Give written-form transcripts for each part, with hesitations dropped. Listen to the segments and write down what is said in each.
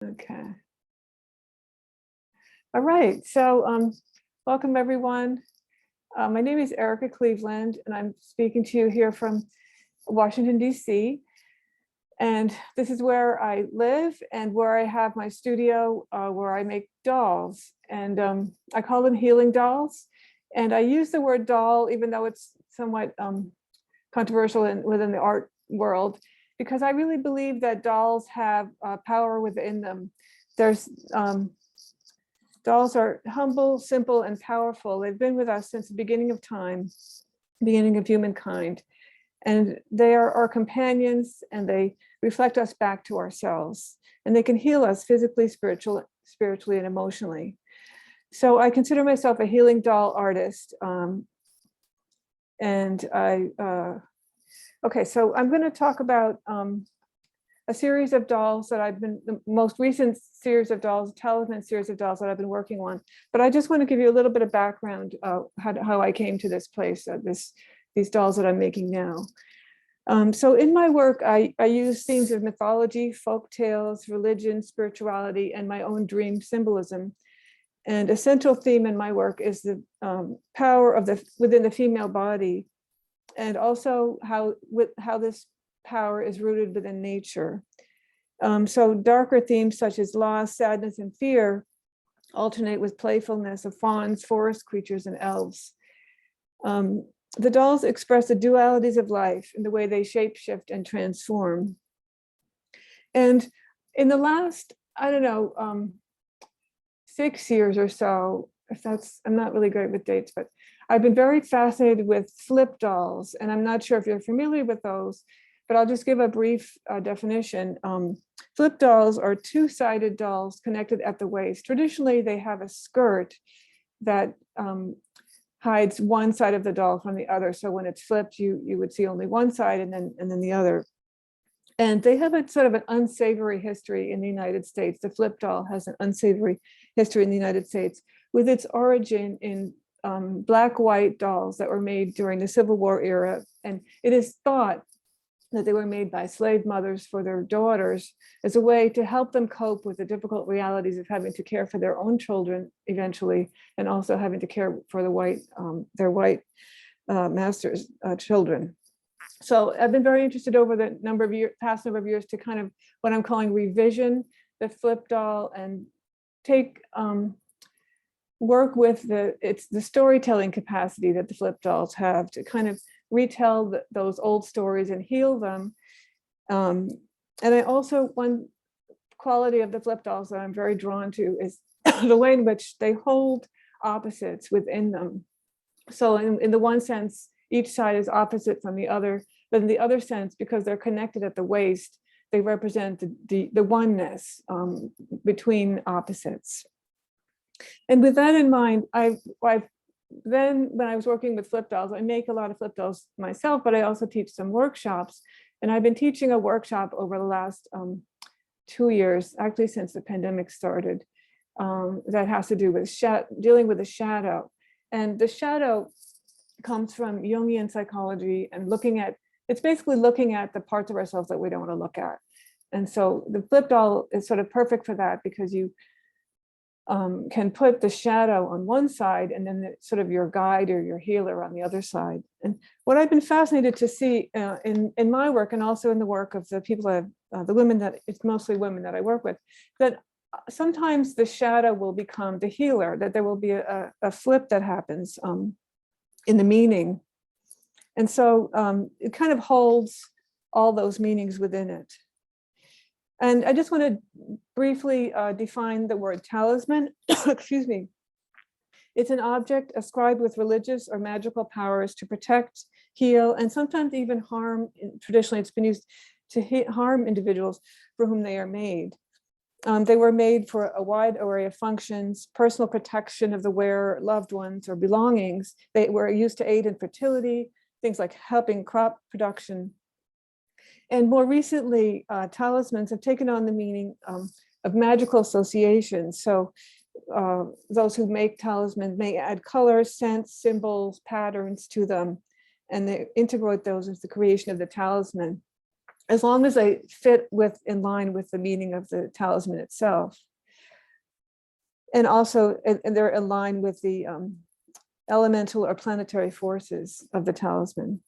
Okay. All right. So welcome, everyone. My name is Erika Cleveland, and I'm speaking to you here from Washington, D.C. And this is where I live and where I have my studio where I make dolls. And I call them healing dolls. And I use the word doll, even though it's somewhat controversial within the art world, because I really believe that dolls have power within them. Dolls are humble, simple, and powerful. They've been with us since the beginning of time, beginning of humankind. And they are our companions, and they reflect us back to ourselves. And they can heal us physically, spiritually, and emotionally. So I consider myself a healing doll artist. Okay, so I'm going to talk about a series of dolls that the most recent series of dolls, Talisman series of dolls that I've been working on. But I just want to give you a little bit of background how I came to this place, these dolls that I'm making now. So in my work, I use themes of mythology, folk tales, religion, spirituality, and my own dream symbolism. And a central theme in my work is the power within the female body, and also how this power is rooted within nature. So darker themes such as loss, sadness, and fear alternate with playfulness of fauns, forest creatures, and elves. The dolls express the dualities of life in the way they shapeshift and transform. And in the last, 6 years or so, I'm not really great with dates, but I've been very fascinated with flip dolls. And I'm not sure if you're familiar with those, but I'll just give a brief definition. Flip dolls are two-sided dolls connected at the waist. Traditionally, they have a skirt that hides one side of the doll from the other. So when it's flipped, you would see only one side and then the other. And they have a sort of an unsavory history in the United States. The flip doll has an unsavory history in the United States, with its origin in black-white dolls that were made during the Civil War era. And it is thought that they were made by slave mothers for their daughters as a way to help them cope with the difficult realities of having to care for their own children eventually, and also having to care for their white masters' children. So I've been very interested over the past number of years to kind of what I'm calling revision the flip doll and work with the storytelling capacity that the flip dolls have to kind of retell those old stories and heal them. And I also, one quality of the flip dolls that I'm very drawn to is the way in which they hold opposites within them. So in the one sense, each side is opposite from the other, but in the other sense, because they're connected at the waist, they represent the oneness between opposites. And with that in mind, then when I was working with flip dolls, I make a lot of flip dolls myself, but I also teach some workshops. And I've been teaching a workshop over the last 2 years, actually since the pandemic started, that has to do with dealing with the shadow. And the shadow comes from Jungian psychology and it's basically looking at the parts of ourselves that we don't want to look at. And so the flip doll is sort of perfect for that, because you can put the shadow on one side and then sort of your guide or your healer on the other side. And what I've been fascinated to see in my work, and also in the work of the people it's mostly women that I work with, that sometimes the shadow will become the healer, that there will be a flip that happens in the meaning. And so it kind of holds all those meanings within it. And I just want to briefly define the word talisman. Excuse me. It's an object ascribed with religious or magical powers to protect, heal, and sometimes even harm. Traditionally, it's been used to harm individuals for whom they are made. They were made for a wide array of functions: personal protection of the wearer, loved ones, or belongings. They were used to aid in fertility, things like helping crop production. And more recently, talismans have taken on the meaning of magical associations. So those who make talismans may add colors, scents, symbols, patterns to them, and they integrate those as the creation of the talisman. as long as they fit in line with the meaning of the talisman itself. And also, and they're in line with the elemental or planetary forces of the talisman.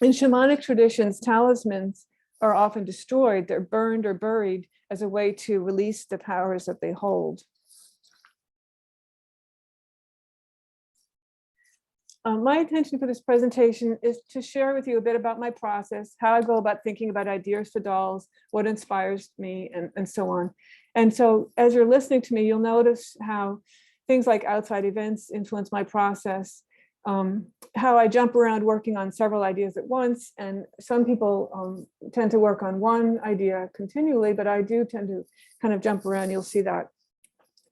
In shamanic traditions, talismans are often destroyed. They're burned or buried as a way to release the powers that they hold. My intention for this presentation is to share with you a bit about my process, how I go about thinking about ideas for dolls, what inspires me, and so on. And so as you're listening to me, you'll notice how things like outside events influence my process, how I jump around working on several ideas at once. And some people tend to work on one idea continually, but I do tend to kind of jump around. You'll see that.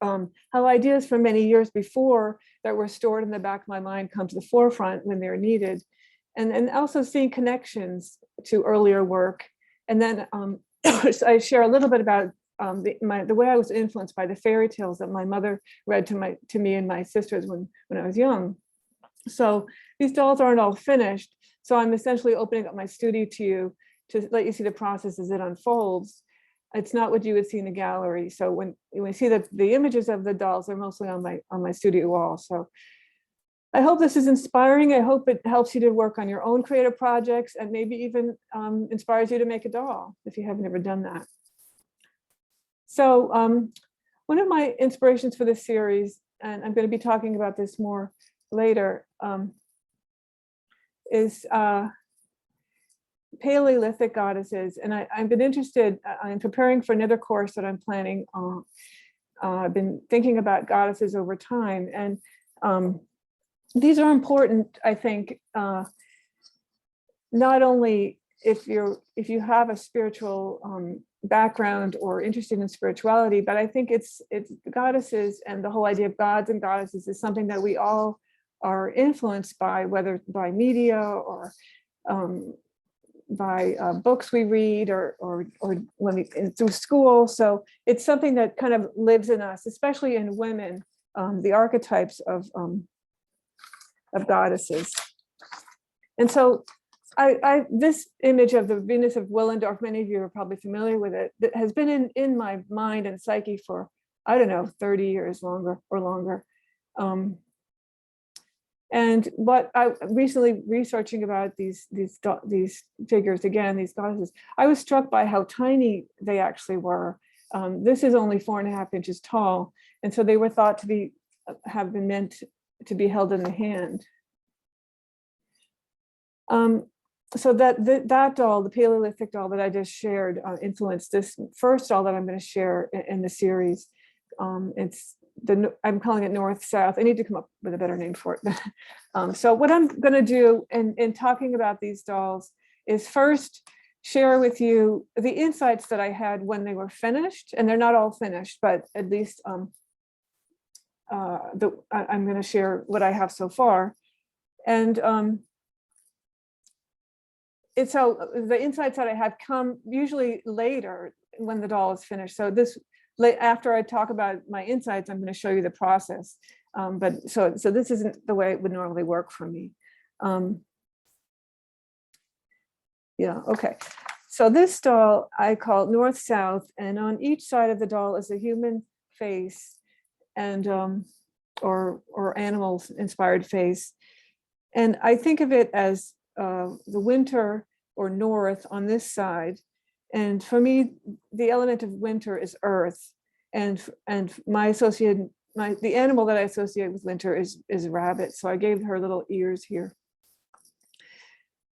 How ideas from many years before that were stored in the back of my mind come to the forefront when they're needed. And also seeing connections to earlier work. And then I share a little bit about the way I was influenced by the fairy tales that my mother read to me and my sisters when I was young. So these dolls aren't all finished. So I'm essentially opening up my studio to you to let you see the process as it unfolds. It's not what you would see in a gallery. So when you see the images of the dolls, they're mostly on my studio wall. So I hope this is inspiring. I hope it helps you to work on your own creative projects and maybe even inspires you to make a doll if you haven't ever done that. So one of my inspirations for this series, and I'm going to be talking about this more later, is Paleolithic goddesses. And I've been interested in preparing for another course that I'm planning on. I've been thinking about goddesses over time, and these are important, I think, not only if you have a spiritual background or interested in spirituality, but I think it's goddesses and the whole idea of gods and goddesses is something that we all are influenced by, whether by media or by books we read or when we through school. So it's something that kind of lives in us, especially in women, the archetypes of goddesses. And so this image of the Venus of Willendorf, many of you are probably familiar with it, that has been in my mind and psyche for, I don't know, 30 years longer. And what I recently researching about these figures, again, these goddesses, I was struck by how tiny they actually were. This is only 4.5 inches tall, and so they were thought to have been meant to be held in the hand. So that doll, the Paleolithic doll that I just shared, influenced this first doll that I'm going to share in the series. I'm calling it North South. I need to come up with a better name for it. So what I'm going to do in talking about these dolls is first share with you the insights that I had when they were finished, and they're not all finished, but at least I'm going to share what I have so far. And so the insights that I have come usually later when the doll is finished. So after I talk about my insights, I'm going to show you the process. But so this isn't the way it would normally work for me. Yeah, okay. So this doll I call North South, and on each side of the doll is a human face and or animals inspired face. And I think of it as the winter or north on this side. And for me, the element of winter is earth. And the animal that I associate with winter is rabbit. So I gave her little ears here.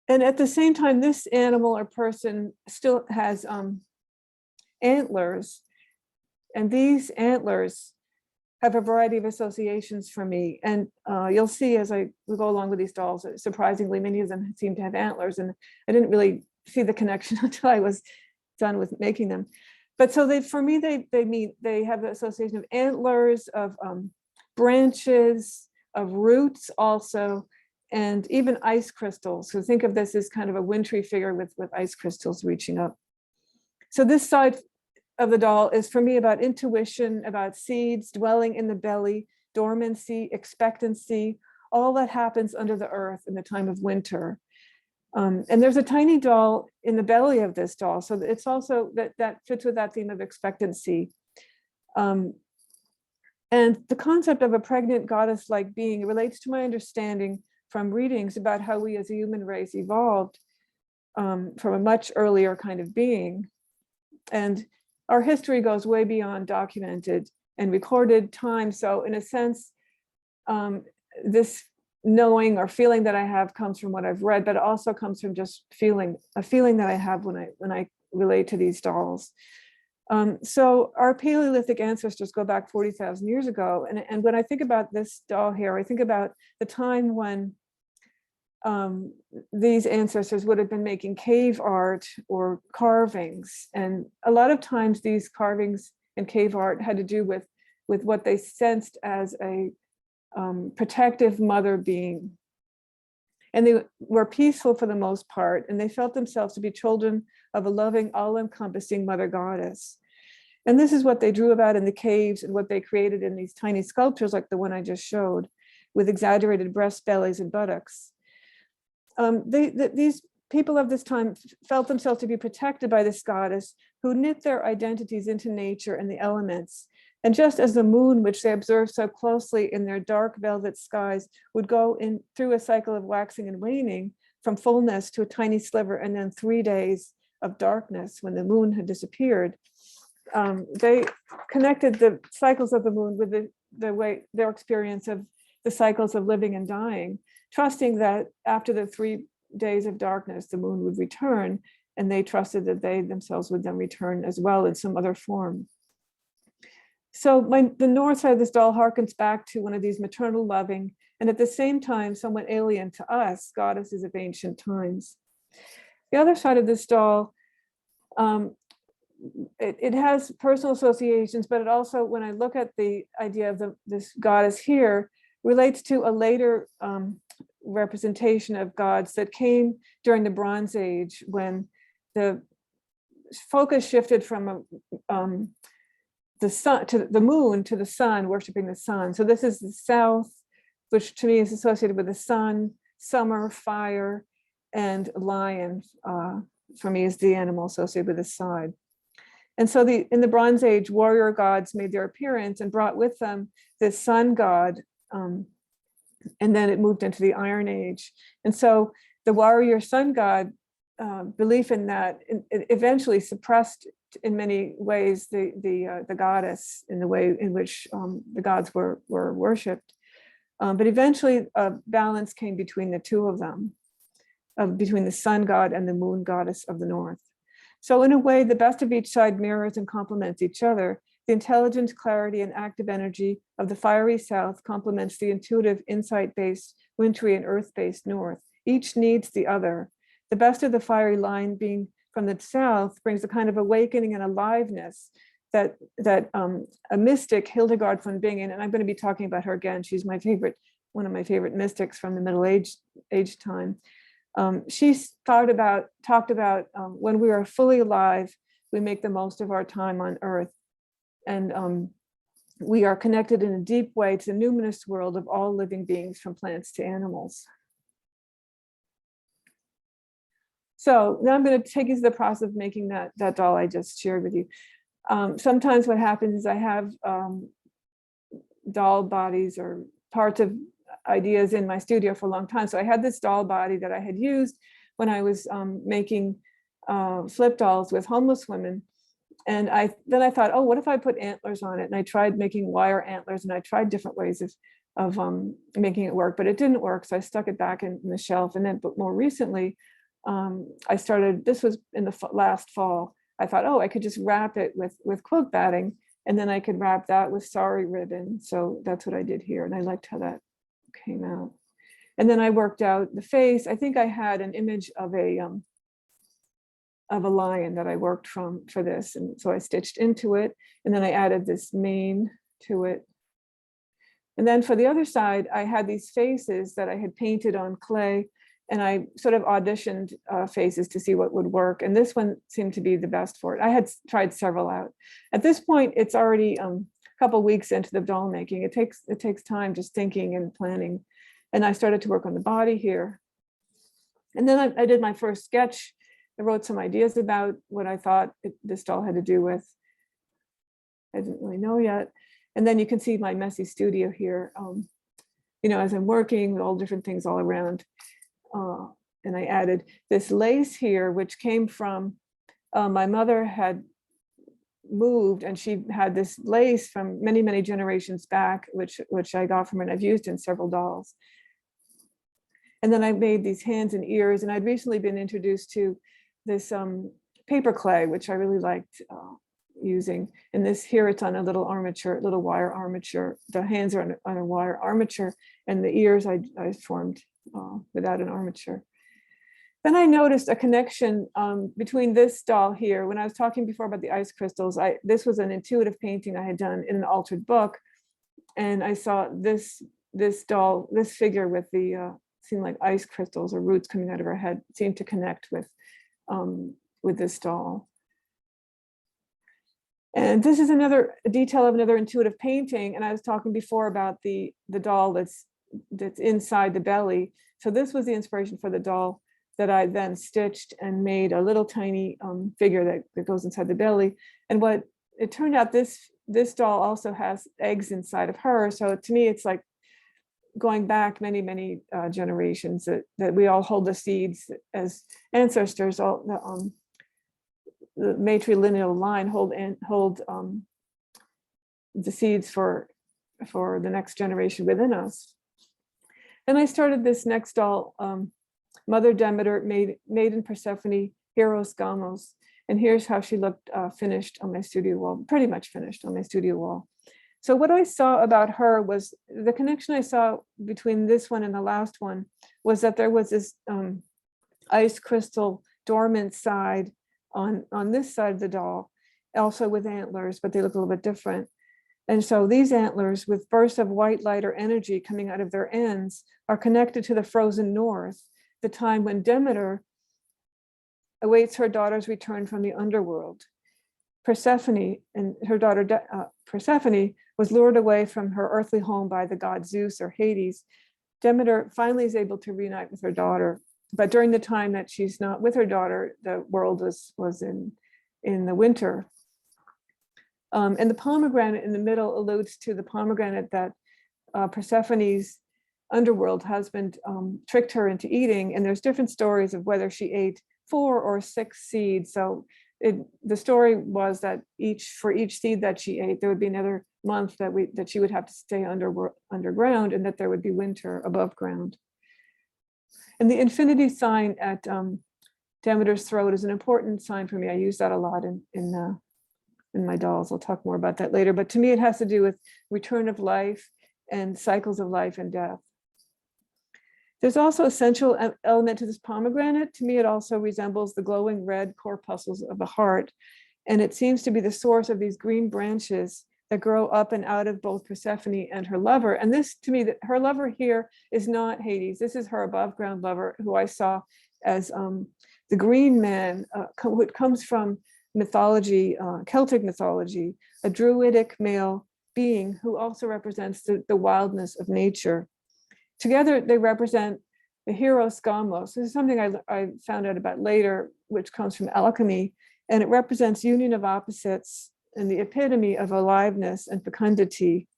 And at the same time, this animal or person still has antlers. And these antlers have a variety of associations for me. And you'll see as we go along with these dolls, surprisingly, many of them seem to have antlers. And I didn't really see the connection until I was done with making them. But so for me, they have the association of antlers, of branches, of roots also, and even ice crystals. So think of this as kind of a wintry figure with ice crystals reaching up. So this side of the doll is for me about intuition, about seeds dwelling in the belly, dormancy, expectancy, all that happens under the earth in the time of winter. And there's a tiny doll in the belly of this doll. So it's also that fits with that theme of expectancy. And the concept of a pregnant goddess-like being relates to my understanding from readings about how we as a human race evolved from a much earlier kind of being. And our history goes way beyond documented and recorded time. So in a sense, this knowing or feeling that I have comes from what I've read, but it also comes from just a feeling that I have when I relate to these dolls. So our Paleolithic ancestors go back 40,000 years ago. And when I think about this doll here, I think about the time when these ancestors would have been making cave art or carvings. And a lot of times these carvings and cave art had to do with what they sensed as a protective mother being. And they were peaceful for the most part, and they felt themselves to be children of a loving, all-encompassing mother goddess. And this is what they drew about in the caves and what they created in these tiny sculptures like the one I just showed, with exaggerated breast bellies and buttocks. These people of this time felt themselves to be protected by this goddess who knit their identities into nature and the elements. And just as the moon, which they observed so closely in their dark velvet skies, would go in through a cycle of waxing and waning from fullness to a tiny sliver, and then 3 days of darkness when the moon had disappeared, they connected the cycles of the moon with the way their experience of the cycles of living and dying, trusting that after the 3 days of darkness, the moon would return, and they trusted that they themselves would then return as well in some other form. So the north side of this doll harkens back to one of these maternal loving, and at the same time, somewhat alien to us, goddesses of ancient times. The other side of this doll, it has personal associations, but it also, when I look at the idea of this goddess here, relates to a later representation of gods that came during the Bronze Age, when the focus shifted from the sun to the moon to the sun, worshiping the sun. So this is the south, which to me is associated with the sun, summer, fire, and lion for me is the animal associated with the side. And so in the Bronze Age, warrior gods made their appearance and brought with them this sun god. And then it moved into the Iron Age. And so the warrior sun god, belief in that, it eventually suppressed in many ways the goddess in the way in which the gods were worshipped. But eventually a balance came between the two of them, between the sun god and the moon goddess of the north. So in a way, the best of each side mirrors and complements each other. The intelligence, clarity, and active energy of the fiery south complements the intuitive, insight-based, wintry, and earth-based north. Each needs the other. The best of the fiery line being from the south brings a kind of awakening and aliveness that a mystic, Hildegard von Bingen, and I'm going to be talking about her again. She's one of my favorite mystics from the Middle Age time. She talked about when we are fully alive, we make the most of our time on earth. And we are connected in a deep way to the numinous world of all living beings, from plants to animals. So now I'm going to take you through the process of making that doll I just shared with you. Sometimes what happens is I have doll bodies or parts of ideas in my studio for a long time. So I had this doll body that I had used when I was making flip dolls with homeless women. And then I thought, oh, what if I put antlers on it? And I tried making wire antlers, and I tried different ways of making it work, but it didn't work. So I stuck it back in the shelf. And then, but more recently, I started, this was in the last fall, I thought, oh, I could just wrap it with quilt batting, and then I could wrap that with sari ribbon. So that's what I did here. And I liked how that came out. And then I worked out the face. I think I had an image of a lion that I worked from for this. And so I stitched into it, and then I added this mane to it. And then for the other side, I had these faces that I had painted on clay, and I sort of auditioned faces to see what would work. And this one seemed to be the best for it. I had tried several out. At this point, it's already a couple weeks into the doll making. It takes time just thinking and planning. And I started to work on the body here. And then I did my first sketch. I wrote some ideas about what I thought this doll had to do with. I didn't really know yet. And then you can see my messy studio here, as I'm working with all different things all around. And I added this lace here, which came from, my mother had moved and she had this lace from many, many generations back, which I got from her and I've used in several dolls. And then I made these hands and ears, and I'd recently been introduced to this paper clay, which I really liked using. And this here, it's on a little armature, little wire armature. The hands are on a wire armature, and the ears I formed without an armature. Then I noticed a connection between this doll here. When I was talking before about the ice crystals, this was an intuitive painting I had done in an altered book. And I saw this doll, this figure with the, seemed like ice crystals or roots coming out of her head, seemed to connect with this doll. And this is another detail of another intuitive painting. And I was talking before about the doll that's inside the belly. So this was the inspiration for the doll that I then stitched and made a little tiny figure that goes inside the belly. And what it turned out, this doll also has eggs inside of her. So to me, it's like going back many, many generations that we all hold the seeds as ancestors. All the matrilineal line hold the seeds for the next generation within us. Then I started this next doll, Mother Demeter, maiden Persephone, Hieros Gamos. And here's how she looked finished on my studio wall, pretty much finished on my studio wall. So what I saw about her was the connection I saw between this one and the last one was that there was this ice crystal dormant side on this side of the doll, also with antlers, but they look a little bit different. And so these antlers with bursts of white light or energy coming out of their ends are connected to the frozen north, the time when Demeter awaits her daughter's return from the underworld. Persephone and her daughter Persephone was lured away from her earthly home by the god Zeus or Hades. Demeter finally is able to reunite with her daughter, but during the time that she's not with her daughter, the world was in the winter. And the pomegranate in the middle alludes to the pomegranate that Persephone's underworld husband tricked her into eating. And there's different stories of whether she ate 4 or 6 seeds. So the story was that for each seed that she ate, there would be another month that she would have to stay underground, and that there would be winter above ground. And the infinity sign at Demeter's throat is an important sign for me. I use that a lot in my dolls. I'll talk more about that later. But to me, it has to do with return of life and cycles of life and death. There's also an essential element to this pomegranate. To me, it also resembles the glowing red corpuscles of the heart. And it seems to be the source of these green branches that grow up and out of both Persephone and her lover. And this, to me, her lover here is not Hades. This is her above ground lover, who I saw as the green man, who comes from mythology, Celtic mythology, a druidic male being who also represents the wildness of nature. Together, they represent the Hieros Gamos. This is something I found out about later, which comes from alchemy, and it represents union of opposites and the epitome of aliveness and fecundity.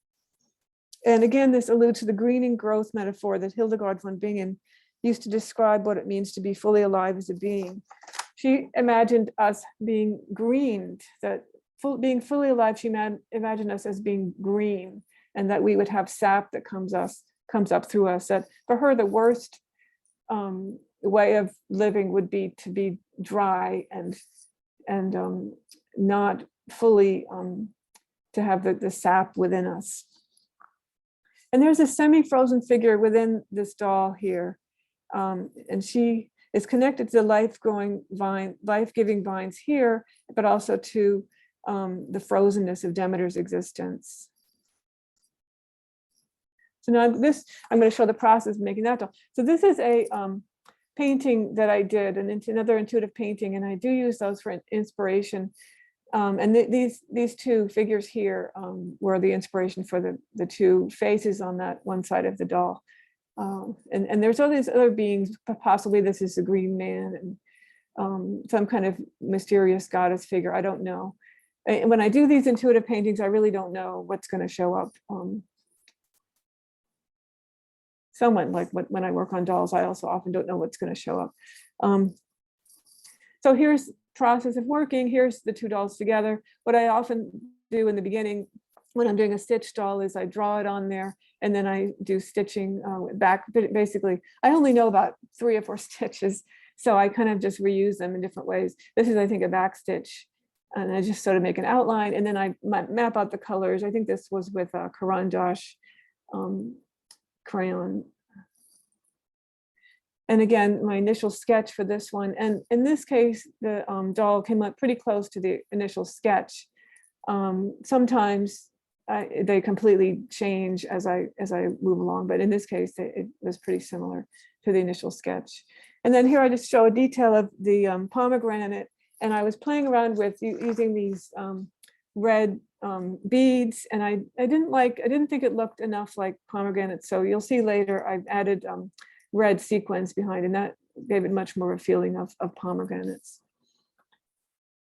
And again, this alludes to the greening growth metaphor that Hildegard von Bingen used to describe what it means to be fully alive as a being. She imagined us being greened, that being fully alive, she imagined us as being green, and that we would have sap that comes up through us. That for her, the worst way of living would be to be dry and not fully to have the sap within us. And there's a semi-frozen figure within this doll here, and she is connected to the life-giving vines here, but also to the frozenness of Demeter's existence. So now I'm going to show the process of making that doll. So this is a painting that I did, another intuitive painting, and I do use those for inspiration. And these 2 figures here were the inspiration for the 2 faces on that one side of the doll. And there's all these other beings, possibly this is the green man, and some kind of mysterious goddess figure, I don't know. And when I do these intuitive paintings, I really don't know what's going to show up. Somewhat like when I work on dolls, I also often don't know what's going to show up. So here's the process of working. Here's the two dolls together. What I often do in the beginning when I'm doing a stitch doll is I draw it on there, and then I do stitching back. But basically, I only know about 3 or 4 stitches, so I kind of just reuse them in different ways. This is, I think, a back stitch, and I just sort of make an outline, and then I map out the colors. I think this was with a Caran d'Ache crayon. And again, my initial sketch for this one, and in this case, the doll came up pretty close to the initial sketch. Sometimes they completely change as I move along, but in this case, it was pretty similar to the initial sketch. And then here I just show a detail of the pomegranate, and I was playing around with using these red beads, and I didn't think it looked enough like pomegranate. So you'll see later I've added red sequins behind, and that gave it much more of a feeling of pomegranates.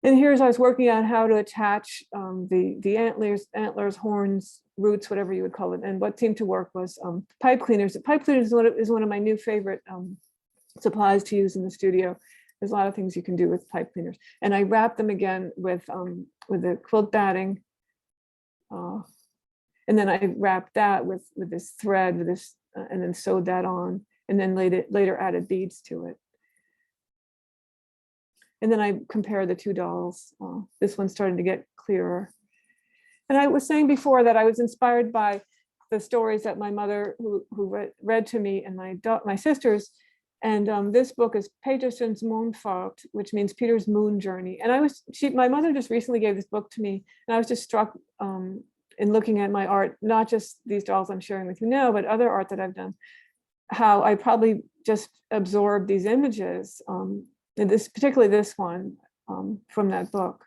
And here's I was working out how to attach the antlers, horns, roots, whatever you would call it. And what seemed to work was pipe cleaners. Pipe cleaners is one of my new favorite supplies to use in the studio. There's a lot of things you can do with pipe cleaners. And I wrapped them again with the quilt batting. And then I wrapped that with this thread, and then sewed that on, and then later added beads to it. And then I compare the two dolls. This one's starting to get clearer. And I was saying before that I was inspired by the stories that my mother who read to me and my sisters. And this book is Peterson's Mondfahrt, which means Peter's moon journey. And my mother just recently gave this book to me, and I was just struck in looking at my art, not just these dolls I'm sharing with you now, but other art that I've done, how I probably just absorbed these images. And particularly this one from that book.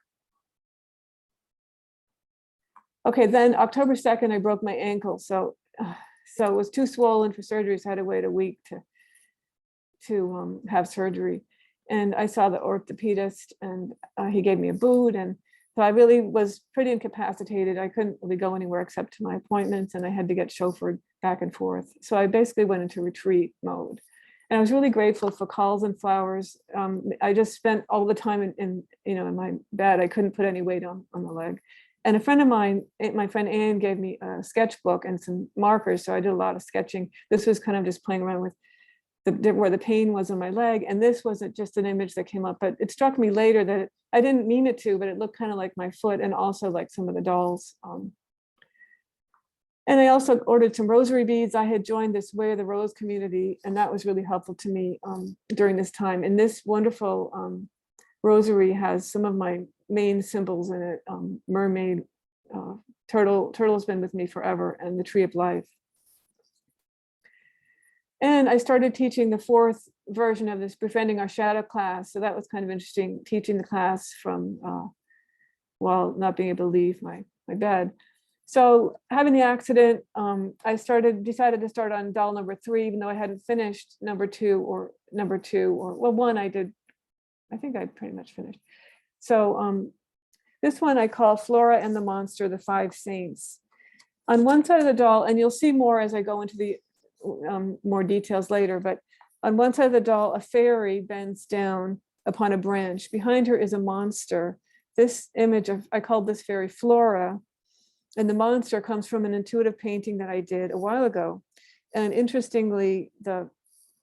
Okay, then October 2nd, I broke my ankle. So it was too swollen for surgery, so I had to wait a week to have surgery. And I saw the orthopedist, and he gave me a boot. And so I really was pretty incapacitated. I couldn't really go anywhere except to my appointments, and I had to get chauffeured back and forth. So I basically went into retreat mode. And I was really grateful for calls and flowers. I just spent all the time in my bed. I couldn't put any weight on the leg. And a friend of mine, my friend Anne, gave me a sketchbook and some markers. So I did a lot of sketching. This was kind of just playing around with where the pain was on my leg. And this wasn't just an image that came up, but it struck me later that I didn't mean it to, but it looked kind of like my foot and also like some of the dolls. And I also ordered some rosary beads. I had joined this Way of the Rose community, and that was really helpful to me during this time. And this wonderful rosary has some of my main symbols in it: mermaid, turtle has been with me forever, and the tree of life. And I started teaching the 4th version of this Befriending Our Shadow class. So that was kind of interesting, teaching the class from while not being able to leave my bed. So having the accident, I decided to start on doll number 3, even though I hadn't finished number 2 or well, 1 I did. I think I pretty much finished. So this one I call Flora and the Monster, the 5 Saints. On one side of the doll, and you'll see more as I go into the more details later, but on one side of the doll, a fairy bends down upon a branch. Behind her is a monster. This image I called this fairy Flora. And the monster comes from an intuitive painting that I did a while ago. And interestingly, the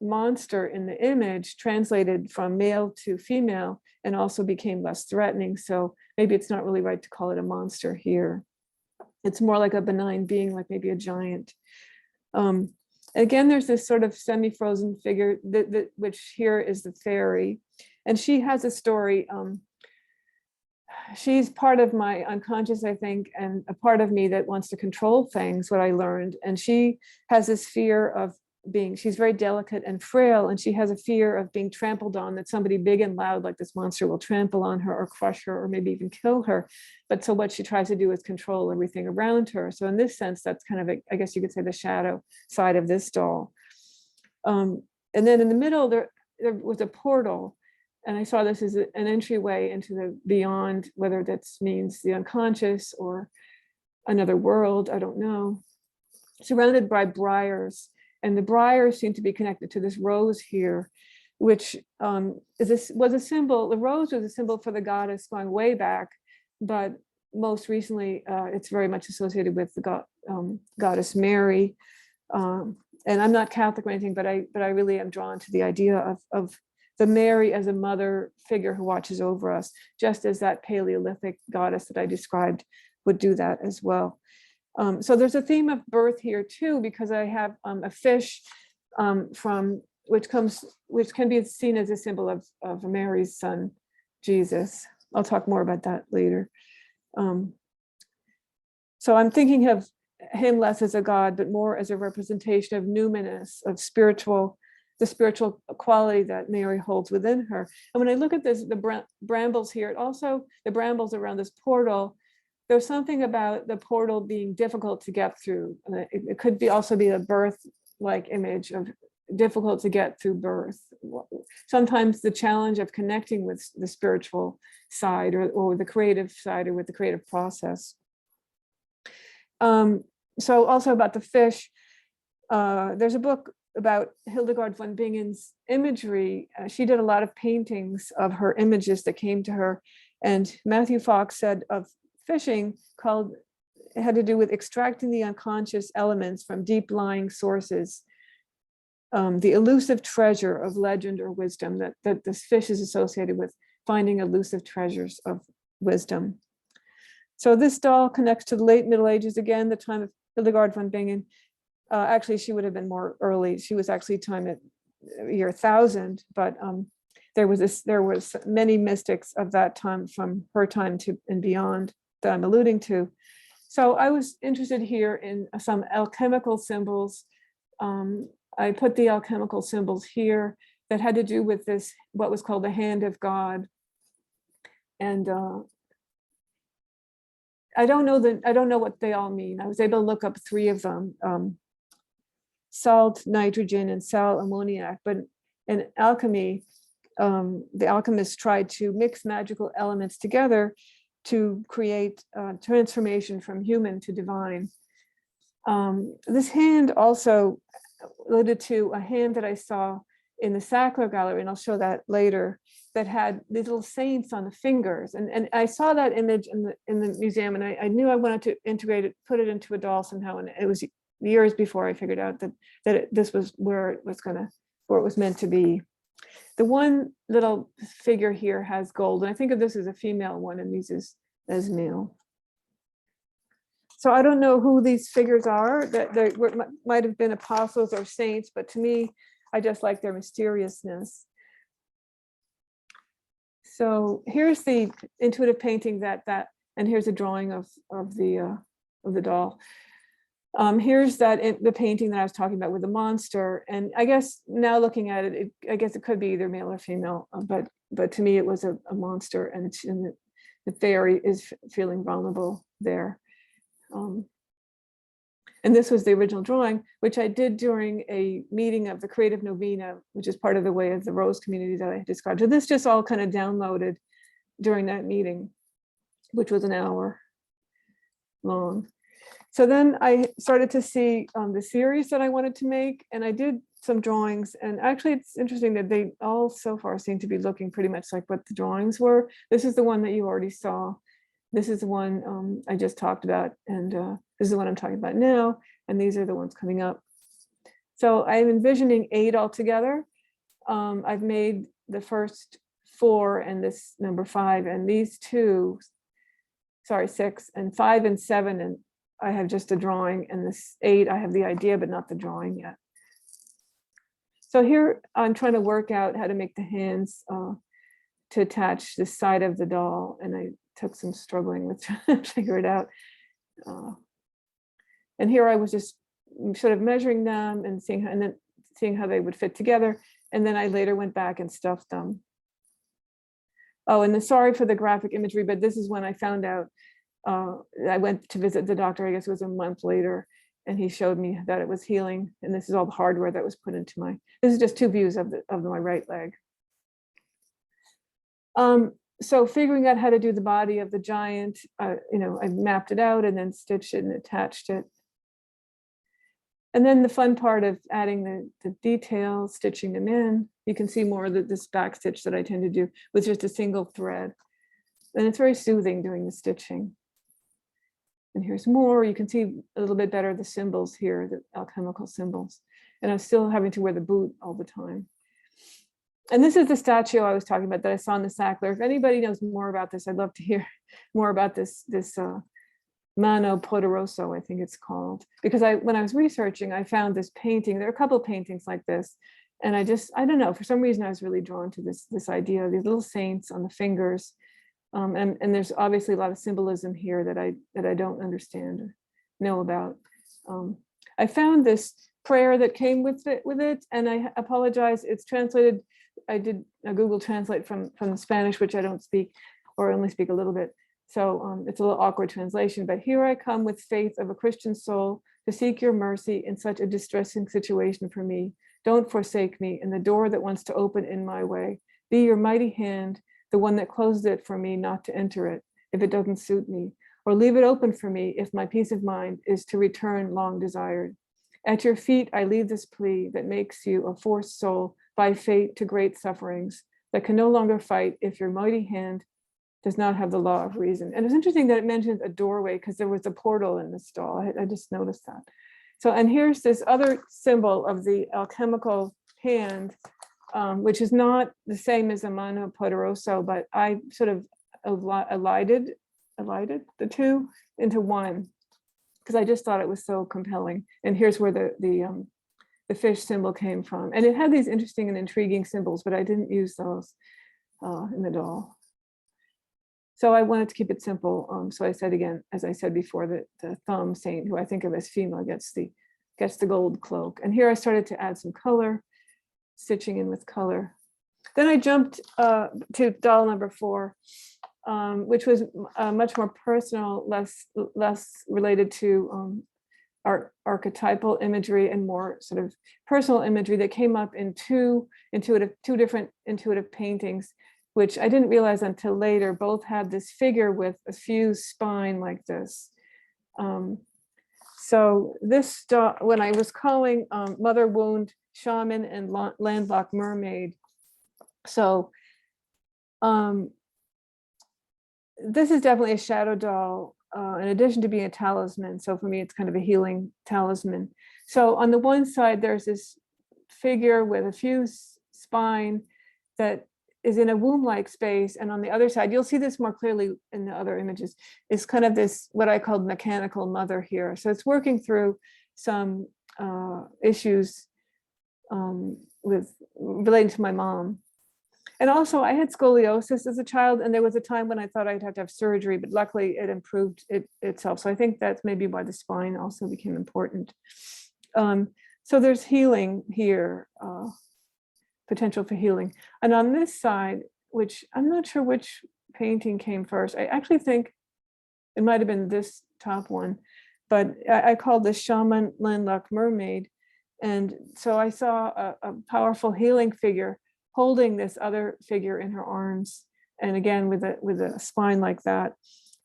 monster in the image translated from male to female and also became less threatening. So maybe it's not really right to call it a monster here. It's more like a benign being, like maybe a giant. Again, there's this sort of semi-frozen figure, which here is the fairy. And she has a story. She's part of my unconscious, I think, and a part of me that wants to control things, what I learned. And she has this fear of she's very delicate and frail, and she has a fear of being trampled on, that somebody big and loud like this monster will trample on her or crush her or maybe even kill her. But so what she tries to do is control everything around her. So in this sense, that's kind of, I guess you could say, the shadow side of this doll. And then in the middle, there was a portal. And I saw this as an entryway into the beyond, whether that means the unconscious or another world, I don't know, surrounded by briars. And the briars seem to be connected to this rose here, which was a symbol. The rose was a symbol for the goddess going way back, but most recently, it's very much associated with the goddess Mary. And I'm not Catholic or anything, but I really am drawn to the idea of the Mary as a mother figure who watches over us, just as that Paleolithic goddess that I described would do that as well. So there's a theme of birth here too, because I have a fish which can be seen as a symbol of Mary's son, Jesus. I'll talk more about that later. So I'm thinking of him less as a god, but more as a representation of numinous, of the spiritual quality that Mary holds within her. And when I look at this, the brambles here, also the brambles around this portal, there's something about the portal being difficult to get through. It could also be a birth-like image of difficult to get through birth. Sometimes the challenge of connecting with the spiritual side or the creative side or with the creative process. So also about the fish, there's a book about Hildegard von Bingen's imagery. She did a lot of paintings of her images that came to her. And Matthew Fox said of fishing it had to do with extracting the unconscious elements from deep lying sources, the elusive treasure of legend or wisdom that this fish is associated with, finding elusive treasures of wisdom. So this doll connects to the late Middle Ages, again, the time of Hildegard von Bingen. Actually, she would have been more early. She was actually time at year 1000, but there was many mystics of that time, from her time to and beyond, that I'm alluding to. So I was interested here in some alchemical symbols. I put the alchemical symbols here that had to do with this, what was called the hand of God. And I don't know what they all mean. I was able to look up 3 of them, salt, nitrogen, and sal ammoniac. But in alchemy, the alchemists tried to mix magical elements together to create transformation from human to divine. This hand also alluded to a hand that I saw in the Sackler Gallery, and I'll show that later, that had these little saints on the fingers. And I saw that image in the museum, and I knew I wanted to integrate it, put it into a doll somehow. And it was years before I figured out that this was where it was meant to be. The one little figure here has gold, and I think of this as a female one and these as male. So I don't know who these figures are, that they might have been apostles or saints, but to me, I just like their mysteriousness. So here's the intuitive painting and here's a drawing of the doll. Here's the painting that I was talking about with the monster. And I guess now looking at it, I guess it could be either male or female, but to me it was a monster, and the fairy is feeling vulnerable there. And this was the original drawing, which I did during a meeting of the Creative Novena, which is part of the Way of the Rose community that I described. So this just all kind of downloaded during that meeting, which was an hour long. So then I started to see the series that I wanted to make, and I did some drawings. And actually, it's interesting that they all so far seem to be looking pretty much like what the drawings were. This is the one that you already saw. This is the one I just talked about, and this is the one I'm talking about now, and these are the ones coming up. So I'm envisioning 8 altogether. I've made the first 4 and this number 5, and these 6 and 5 and 7, and I have just a drawing, and this 8, I have the idea, but not the drawing yet. So here I'm trying to work out how to make the hands to attach the side of the doll, and I took some struggling with trying to figure it out. And here I was just sort of measuring them and seeing how they would fit together. And then I later went back and stuffed them. Oh, and then sorry for the graphic imagery, but this is when I found out, I went to visit the doctor, I guess it was a month later, And he showed me that it was healing. And this is all the hardware that was put into this is just 2 views of my right leg. So figuring out how to do the body of the giant, I mapped it out and then stitched it and attached it. And then the fun part of adding the details, stitching them in, you can see more of this back stitch that I tend to do with just a single thread. And it's very soothing doing the stitching. And here's more. You can see a little bit better the symbols here, the alchemical symbols. And I'm still having to wear the boot all the time. And this is the statue I was talking about that I saw in the Sackler. If anybody knows more about this, I'd love to hear more about this Mano Poderoso, I think it's called. Because when I was researching, I found this painting. There are a couple of paintings like this. And I don't know, for some reason I was really drawn to this idea of these little saints on the fingers. And there's obviously a lot of symbolism here that I don't understand or know about. I found this prayer that came with it, and I apologize. It's translated. I did a Google Translate from the Spanish, which I don't speak, or only speak a little bit. So it's a little awkward translation. But here I come with faith of a Christian soul to seek your mercy in such a distressing situation for me. Don't forsake me in the door that wants to open in my way. Be your mighty hand, the one that closed it for me not to enter it if it doesn't suit me, or leave it open for me if my peace of mind is to return long desired. At your feet, I leave this plea that makes you a forced soul by fate to great sufferings that can no longer fight if your mighty hand does not have the law of reason. And it's interesting that it mentions a doorway because there was a portal in the stall. I just noticed that. So, and here's this other symbol of the alchemical hand, which is not the same as a Mano Poderoso, but I sort of elided the two into one because I just thought it was so compelling. And here's where the fish symbol came from. And it had these interesting and intriguing symbols, but I didn't use those in the doll. So I wanted to keep it simple. So I said again, as I said before, that the thumb saint, who I think of as female, gets the gold cloak. And here I started to add some color, stitching in with color. Then I jumped to doll number 4, which was much more personal, less related to archetypal imagery and more sort of personal imagery that came up in two different intuitive paintings, which I didn't realize until later. Both had this figure with a fused spine like this. So this doll, when I was calling Mother Wound, Shaman, and Landlocked Mermaid. So this is definitely a shadow doll, in addition to being a talisman. So for me, it's kind of a healing talisman. So on the one side, there's this figure with a fused spine that is in a womb-like space. And on the other side, you'll see this more clearly in the other images, is kind of this, what I called mechanical mother here. So it's working through some issues relating to my mom. And also I had scoliosis as a child, and there was a time when I thought I'd have to have surgery, but luckily it improved itself. So I think that's maybe why the spine also became important. So there's healing here, potential for healing. And on this side, which I'm not sure which painting came first, I actually think it might have been this top one, but I called this Shaman Landlocked Mermaid. And so I saw a powerful healing figure holding this other figure in her arms, and again with a spine like that.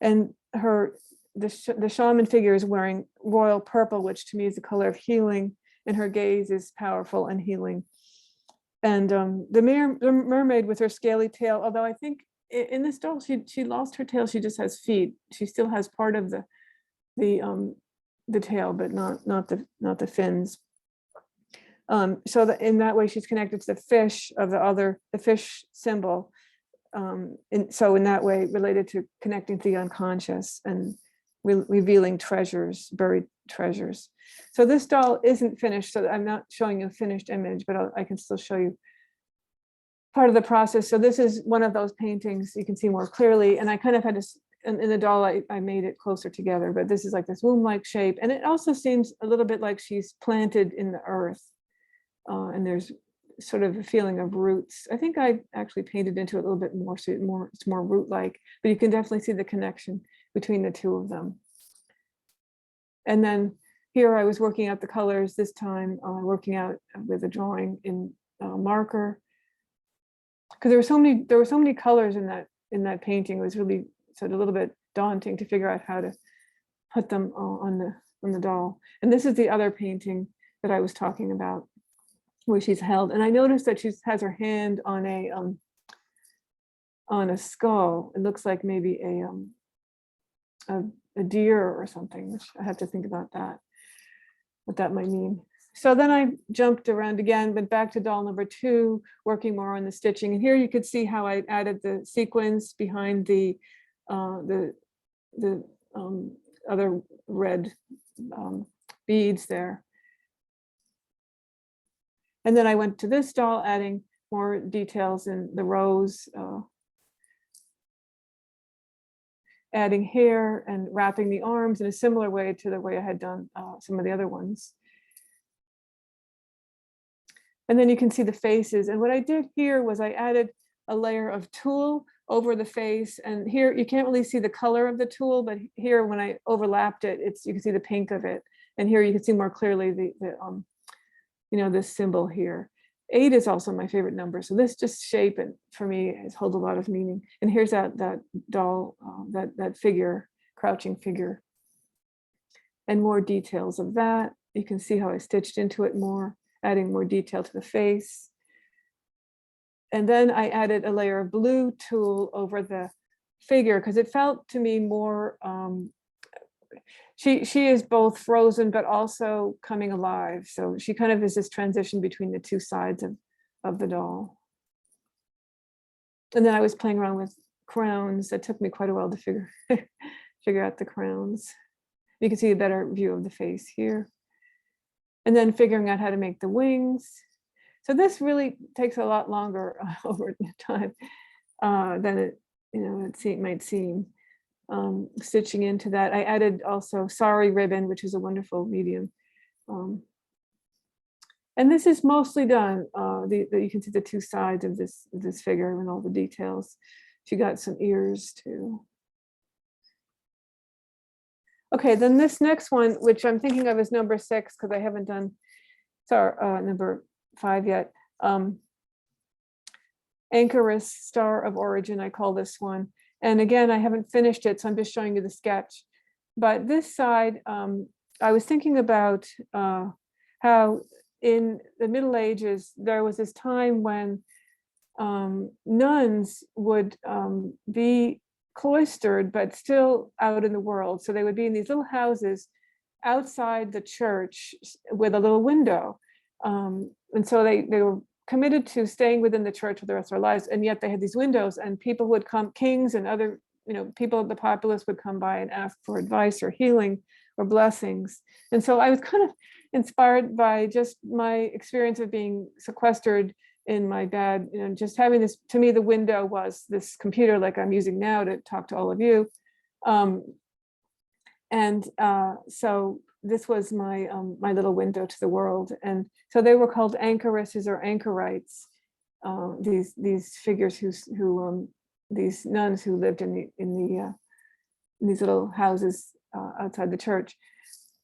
And the shaman figure is wearing royal purple, which to me is the color of healing, and her gaze is powerful and healing. And the mermaid with her scaly tail, although I think in this doll she lost her tail, she just has feet. She still has part of the tail, but not the fins. So that in that way she's connected to the fish of the fish symbol. So in that way related to connecting to the unconscious and revealing treasures, buried treasures. So this doll isn't finished, so I'm not showing you a finished image, but I can still show you part of the process. So this is one of those paintings you can see more clearly, and I kind of had to, in the doll I made it closer together, but this is like this womb-like shape, and it also seems a little bit like she's planted in the earth. And there's sort of a feeling of roots. I think I actually painted into it a little bit more, so it's more root-like, but you can definitely see the connection between the two of them. And then here I was working out the colors, this time working out with a drawing in marker, because there were so many colors in that painting. It was really sort of a little bit daunting to figure out how to put them on the doll. And this is the other painting that I was talking about, where she's held, and I noticed that she has her hand on a skull. It looks like maybe a deer or something, which I have to think about that, what that might mean. So then I jumped around again, went back to doll number 2, working more on the stitching. And here you could see how I added the sequins behind the other red beads there. And then I went to this doll, adding more details in the rows, adding hair and wrapping the arms in a similar way to the way I had done some of the other ones. And then you can see the faces. And what I did here was I added a layer of tulle over the face. And here you can't really see the color of the tulle, but here when I overlapped it, you can see the pink of it. And here you can see more clearly this symbol here. 8 is also my favorite number. So this just shape and for me holds a lot of meaning. And here's that doll, that figure, crouching figure. And more details of that. You can see how I stitched into it more, adding more detail to the face. And then I added a layer of blue tulle over the figure because it felt to me more, she is both frozen but also coming alive. So she kind of is this transition between the two sides of the doll. And then I was playing around with crowns. That took me quite a while to figure out the crowns. You can see a better view of the face here. And then figuring out how to make the wings. So this really takes a lot longer over time than it might seem. Stitching into that, I added also sari ribbon, which is a wonderful medium. And this is mostly done. You can see the two sides of this figure and all the details. She got some ears too. Okay, then this next one, which I'm thinking of as number 6, because I haven't done number 5 yet. Anchorus, Star of Origin, I call this one. And again, I haven't finished it, so I'm just showing you the sketch. But this side, I was thinking about how in the Middle Ages, there was this time when nuns would be cloistered, but still out in the world. So they would be in these little houses outside the church with a little window. And so they were committed to staying within the church for the rest of their lives. And yet they had these windows and people would come, kings and other, people, the populace would come by and ask for advice or healing or blessings. And so I was kind of inspired by just my experience of being sequestered in my bed, just having this, to me, the window was this computer like I'm using now to talk to all of you. So this was my my little window to the world. And so they were called anchoresses or anchorites, these figures who these nuns who lived in these little houses outside the church.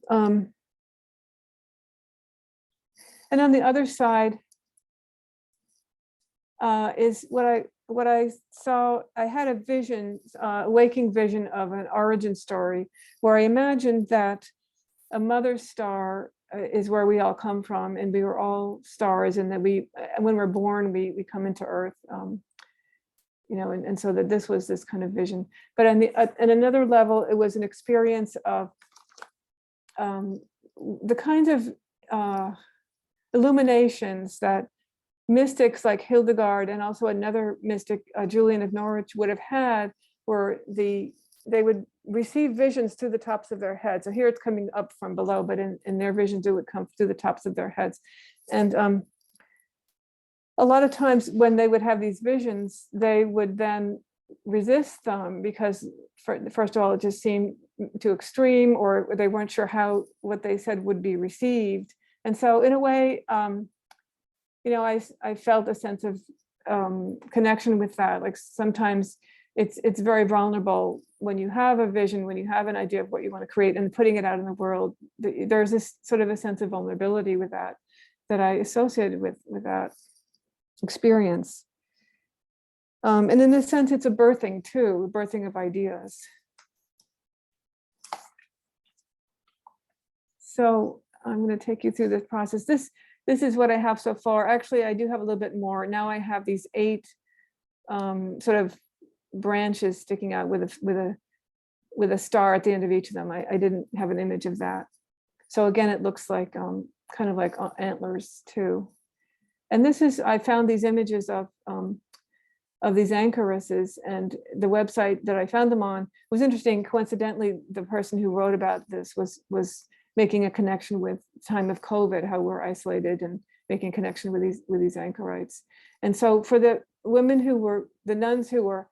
And on the other side is what I saw. I had a vision, waking vision of an origin story where I imagined that a mother star is where we all come from, and we were all stars, and that when we're born, we come into Earth, and so that this was this kind of vision. But on another level, it was an experience of the kinds of illuminations that mystics like Hildegard and also another mystic, Julian of Norwich, would have had, where they would receive visions through the tops of their heads. So here it's coming up from below, but in their visions, it would come through the tops of their heads. And a lot of times when they would have these visions, they would then resist them because, first of all, it just seemed too extreme, or they weren't sure how what they said would be received. And so in a way, I felt a sense of connection with that. Like sometimes it's very vulnerable when you have a vision, when you have an idea of what you want to create and putting it out in the world. There's this sort of a sense of vulnerability with that I associated with that experience. And in this sense, it's a birthing too, birthing of ideas. So I'm going to take you through this process. This is what I have so far. Actually, I do have a little bit more. Now I have these 8 sort of branches sticking out with a star at the end of each of them. I didn't have an image of that. So again, it looks like kind of like antlers too. And this is, I found these images of these anchoresses, and the website that I found them on was interesting. Coincidentally, the person who wrote about this was making a connection with time of COVID, how we're isolated, and making a connection with these anchorites. And so for the women who were, the nuns who were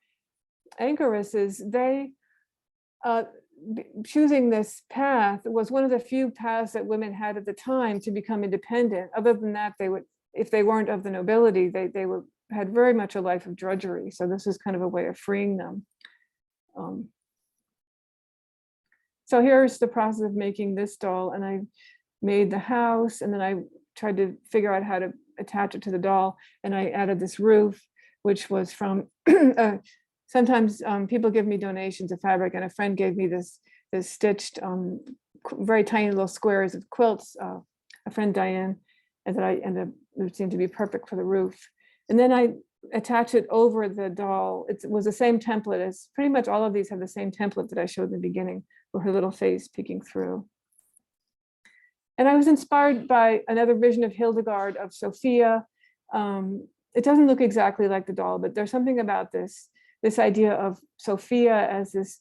anchoresses, they, choosing this path was one of the few paths that women had at the time to become independent. Other than that, they would, if they weren't of the nobility, they were, had very much a life of drudgery. So this is kind of a way of freeing them. So here's the process of making this doll, and I made the house, and then I tried to figure out how to attach it to the doll, and I added this roof, which was from, sometimes people give me donations of fabric, and a friend gave me this stitched, very tiny little squares of quilts, a friend Diane, and that I ended up, it seemed to be perfect for the roof. And then I attach it over the doll. It was the same template as, pretty much all of these have the same template that I showed in the beginning, with her little face peeking through. And I was inspired by another vision of Hildegard, of Sophia. It doesn't look exactly like the doll, but there's something about this idea of Sophia as this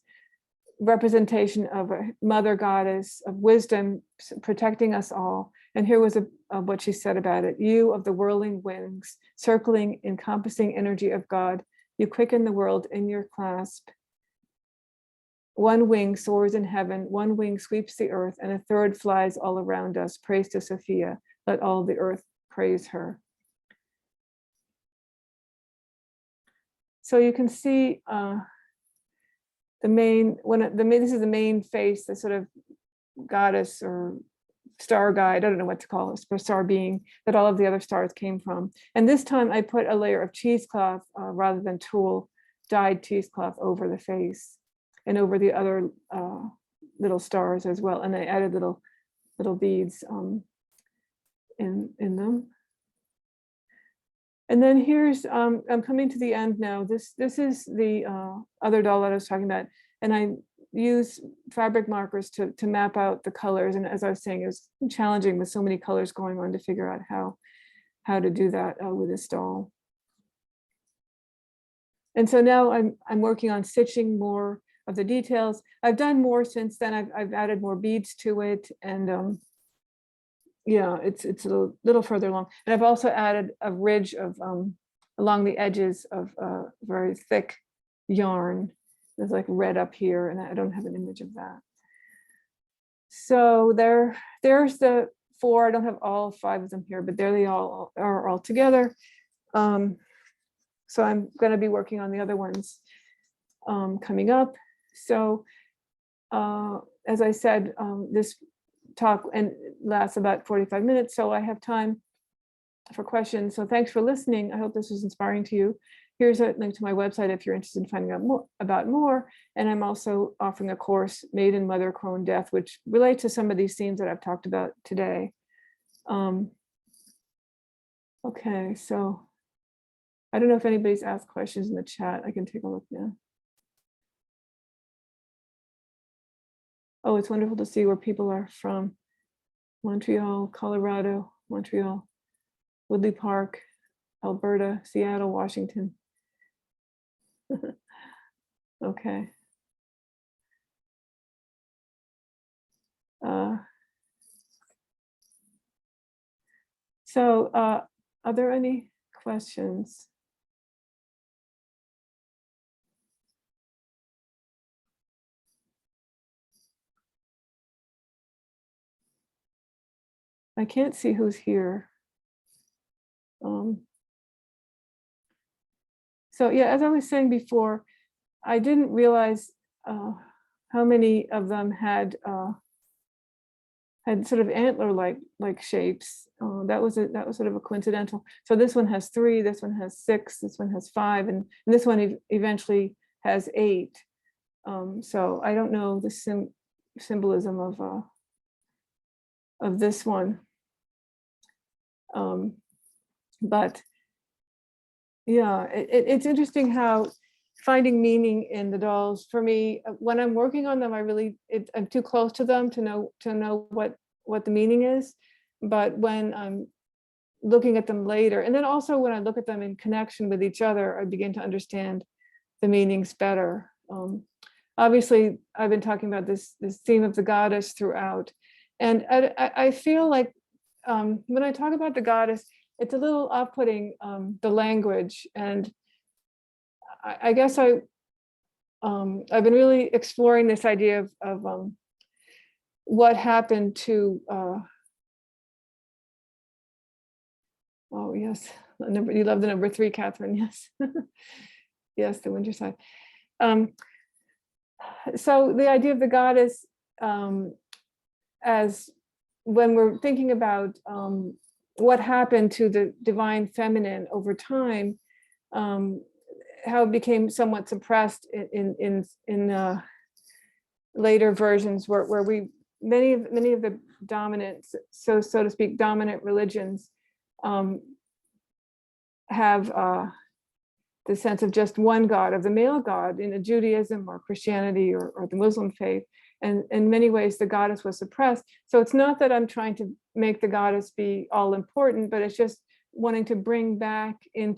representation of a mother goddess of wisdom, protecting us all. And here was what she said about it. You of the whirling wings, circling, encompassing energy of God, you quicken the world in your clasp. One wing soars in heaven, one wing sweeps the earth, and a third flies all around us. Praise to Sophia, let all the earth praise her. So you can see the main, this is the main face, the sort of goddess or star guide, I don't know what to call it, star being that all of the other stars came from. And this time I put a layer of cheesecloth rather than tulle, dyed cheesecloth over the face and over the other little stars as well. And I added little beads in them. And then here's, I'm coming to the end now. This is the other doll that I was talking about. And I use fabric markers to map out the colors. And as I was saying, it was challenging with so many colors going on to figure out how to do that with this doll. And so now I'm working on stitching more of the details. I've done more since then. I've added more beads to it, and yeah, it's a little further along. And I've also added a ridge of along the edges of very thick yarn. There's like red up here, and I don't have an image of that. So there's the 4. I don't have all 5 of them here, but there they all are all together. So I'm going to be working on the other ones coming up. So as I said, this talk and lasts about 45 minutes, so I have time for questions. So thanks for listening. I hope this was inspiring to you. Here's a link to my website if you're interested in finding out more. And I'm also offering a course, Maiden, Mother, Crone, Death, which relates to some of these themes that I've talked about today. Okay, so I don't know if anybody's asked questions in the chat. I can take a look now. Oh, it's wonderful to see where people are from. Montreal, Colorado, Montreal, Woodley Park, Alberta, Seattle, Washington. Okay. So are there any questions? I can't see who's here. So yeah, as I was saying before, I didn't realize how many of them had sort of antler-like shapes. That was sort of a coincidental. So this one has 3, this one has 6, this one has 5, and this one eventually has 8. So I don't know the symbolism of this one, but yeah, it's interesting how finding meaning in the dolls, for me, when I'm working on them, I'm too close to them to know what the meaning is. But when I'm looking at them later, and then also when I look at them in connection with each other, I begin to understand the meanings better. Obviously, I've been talking about this theme of the goddess throughout, and I feel like when I talk about the goddess, it's a little off-putting, the language, and I guess I've been really exploring this idea of what happened to oh yes, you love the number 3, Catherine. Yes, yes, the winter side. So the idea of the goddess, as when we're thinking about what happened to the divine feminine over time, how it became somewhat suppressed in later versions, where many of the dominant, so to speak, dominant religions have the sense of just one god, of the male god, in a Judaism or Christianity or the Muslim faith. And in many ways, the goddess was suppressed. So it's not that I'm trying to make the goddess be all important, but it's just wanting to bring back in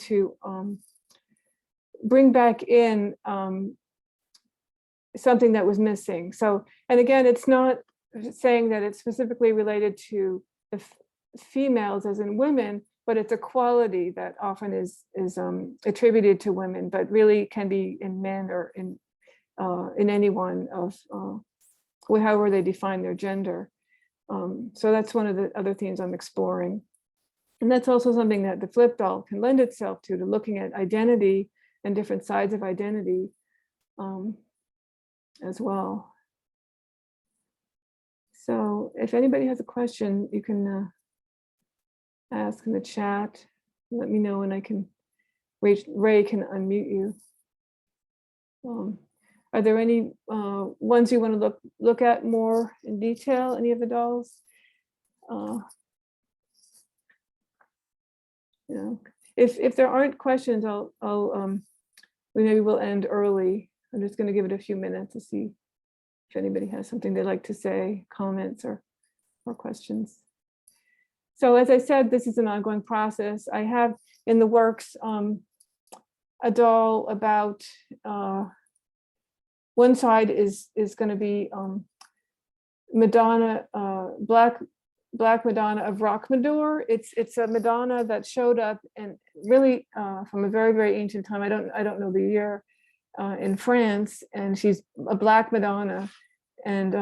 something that was missing. So, and again, it's not saying that it's specifically related to the females as in women, but it's a quality that often is attributed to women, but really can be in men or in anyone of however they define their gender. So that's one of the other themes I'm exploring. And that's also something that the flip doll can lend itself to looking at identity and different sides of identity as well. So if anybody has a question, you can ask in the chat. Let me know and I can, Ray can unmute you. Are there any ones you want to look at more in detail, any of the dolls? Yeah. If there aren't questions, maybe we'll end early. I'm just going to give it a few minutes to see if anybody has something they'd like to say, comments or questions. So as I said, this is an ongoing process. I have in the works a doll about, one side is going to be Madonna, Black Madonna of Rockmador. It's a Madonna that showed up and really from a very, very ancient time. I don't know the year, in France, and she's a Black Madonna, and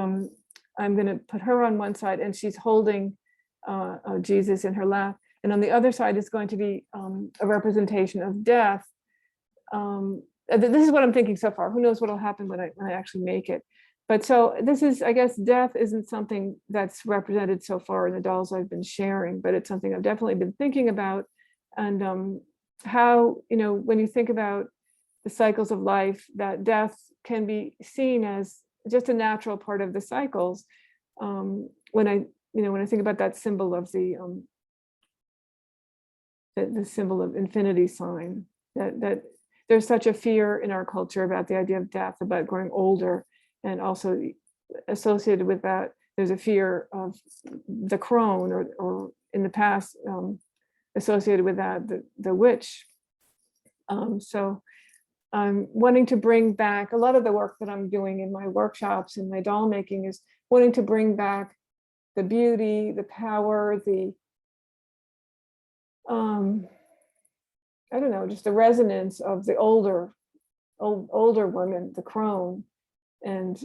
I'm going to put her on one side, and she's holding Jesus in her lap, and on the other side is going to be a representation of death. This is what I'm thinking so far. Who knows what will happen when I actually make it? But so this is, I guess, death isn't something that's represented so far in the dolls I've been sharing, but it's something I've definitely been thinking about. And how, when you think about the cycles of life, that death can be seen as just a natural part of the cycles. When I think about that symbol of the symbol of infinity sign, that there's such a fear in our culture about the idea of death, about growing older, and also associated with that, there's a fear of the crone, or in the past, associated with that, the witch. So I'm wanting to bring back a lot of the work that I'm doing in my workshops and my doll making is wanting to bring back the beauty, the power, the I don't know, just the resonance of the older women, the crone, and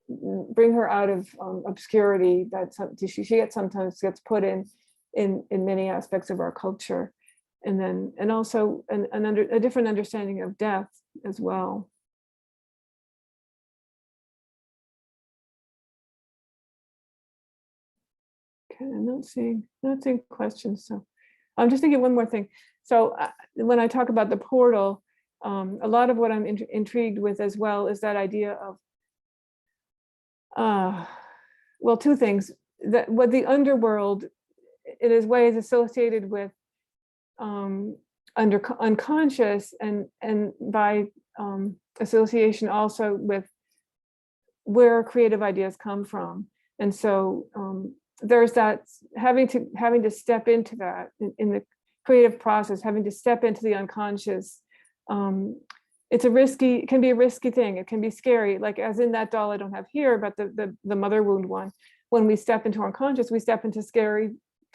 bring her out of obscurity that she sometimes gets put in many aspects of our culture, and also a different understanding of death as well. Okay, I'm not seeing questions. So I'm just thinking one more thing. So when I talk about the portal, a lot of what I'm intrigued with as well is that idea of, well, two things. That what the underworld, in its way, is associated with unconscious, and by association also with where creative ideas come from. And so there's that having to step into that in the creative process, having to step into the unconscious. It can be a risky thing. It can be scary, like as in that doll I don't have here, but the mother wound one. When we step into unconscious, we step into scary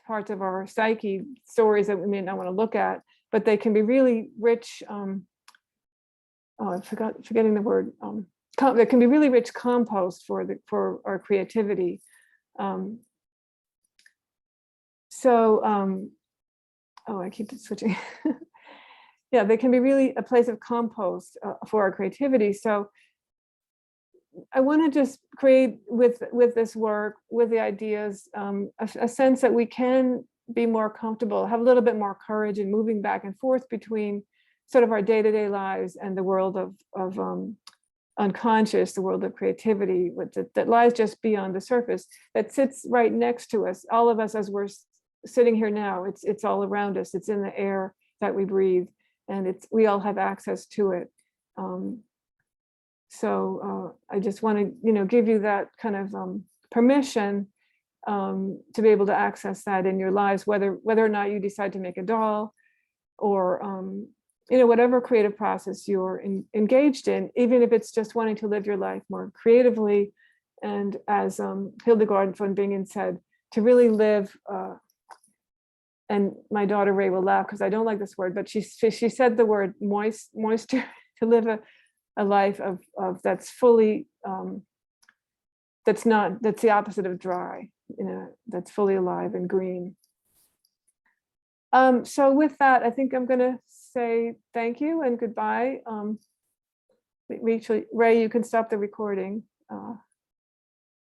parts of our psyche, stories that we may not want to look at, but they can be really rich. Forgetting the word. There can be really rich compost for our creativity. I keep switching. Yeah, they can be really a place of compost for our creativity. So I want to just create with this work, with the ideas, a sense that we can be more comfortable, have a little bit more courage in moving back and forth between sort of our day-to-day lives and the world of unconscious, the world of creativity that lies just beyond the surface, that sits right next to us, all of us as we're sitting here now. It's all around us. It's in the air that we breathe, and we all have access to it. I just want to, give you that kind of permission to be able to access that in your lives, whether or not you decide to make a doll, or whatever creative process you're engaged in, even if it's just wanting to live your life more creatively. And as Hildegard von Bingen said, to really live, and my daughter Ray will laugh because I don't like this word, but she said the word moisture, to live a life of that's fully, that's the opposite of dry, that's fully alive and green. So with that, I think I'm going to say thank you and goodbye. Ray, you can stop the recording.